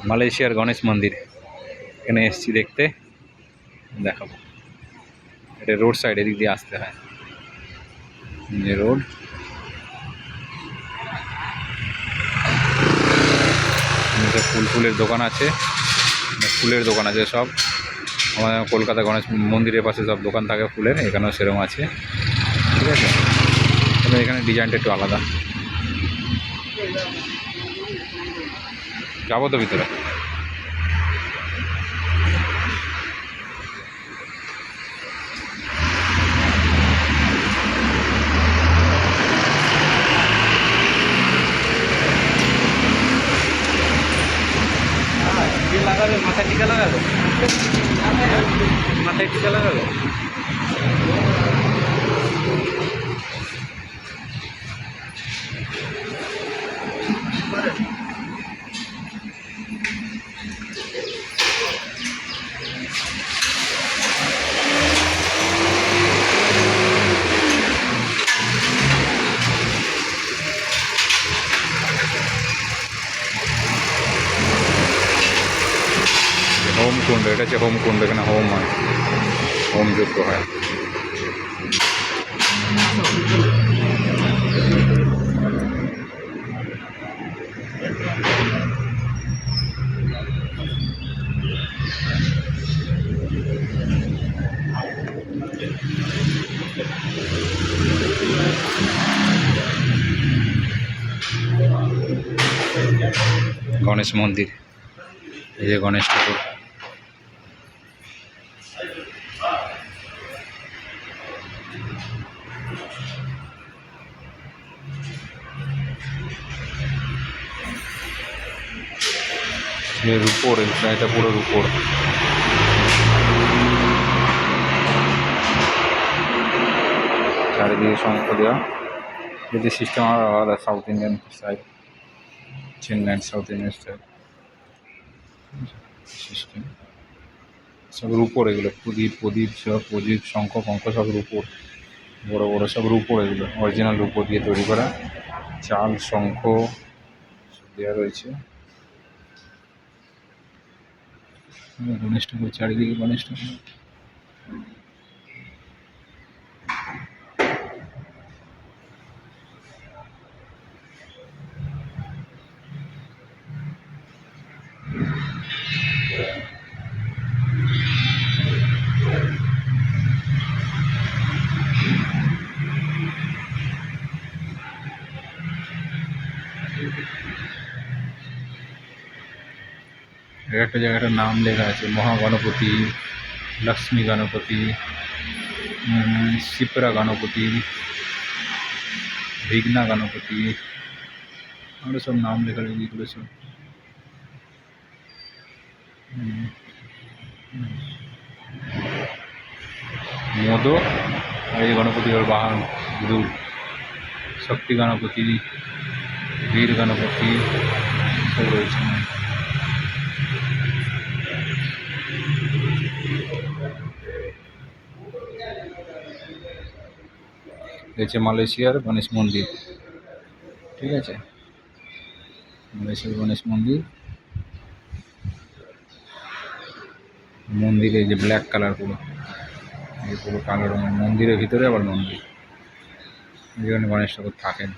মালয়েশিয়ার গণেশ মন্দির এখানে এসছি দেখতে, দেখাবো। এটা রোড সাইড, এদিক দিয়ে আসতে হয়, যে রোড। ফুলের দোকান আছে, ফুলের দোকান আছে সব। আমাদের কলকাতা গণেশ মন্দিরের পাশে সব দোকান থাকে ফুলের, এখানেও সেরকম আছে, ঠিক আছে। তবে এখানে ডিজাইনটা একটু আলাদা। যাবো তো ভিতরে। লাগাবে, মাথায় টিকা লাগাবে, মাথায় টিকা লাগাবে। হোম কুণ্ড, এটা হচ্ছে হোম কুণ্ড, এখানে হোম হয়, হোম যজ্ঞ হয়। গণেশ মন্দির, এই যে গণেশ ঠাকুর। রূপোর, এটা পুরো রূপোর। চারিদিকে শঙ্খ দেওয়া, যদি সিস্টেম আলাদা, south Indian style, Chennai south Indian style system. সব রূপোর এগুলো, প্রদীপ সব, প্রদীপ শঙ্খ পঙ্খ সব রূপোর, বড় বড় সব রূপোর, এগুলো অরিজিনাল রূপো দিয়ে তৈরি করা। চাল শঙ্খ সব দেওয়া রয়েছে। গণেশ ঠাকুর, চারিদিকে গণেশ ঠাকুর। একটা জায়গাটার নাম লেখা আছে, মহাগণপতি, লক্ষ্মী গণপতি, শিপ্রা গণপতি, বিঘ্না গণপতি, আরও সব নাম লেখা রয়েছে, এগুলো সব। মোদক, এই গণপতি ওর বাহন দুধ, শক্তি গণপতি, বীর গণপতি সব রয়েছে। রয়েছে মালয়েশিয়ার গণেশ মন্দির, ঠিক আছে। মালয়েশিয়ার গণেশ মন্দির, মন্দিরে যে ব্ল্যাক কালার পুরো, এই পুরো কালো রঙের, মন্দিরের ভিতরে আবার মন্দির, যেখানে গণেশ ঠাকুর থাকেন।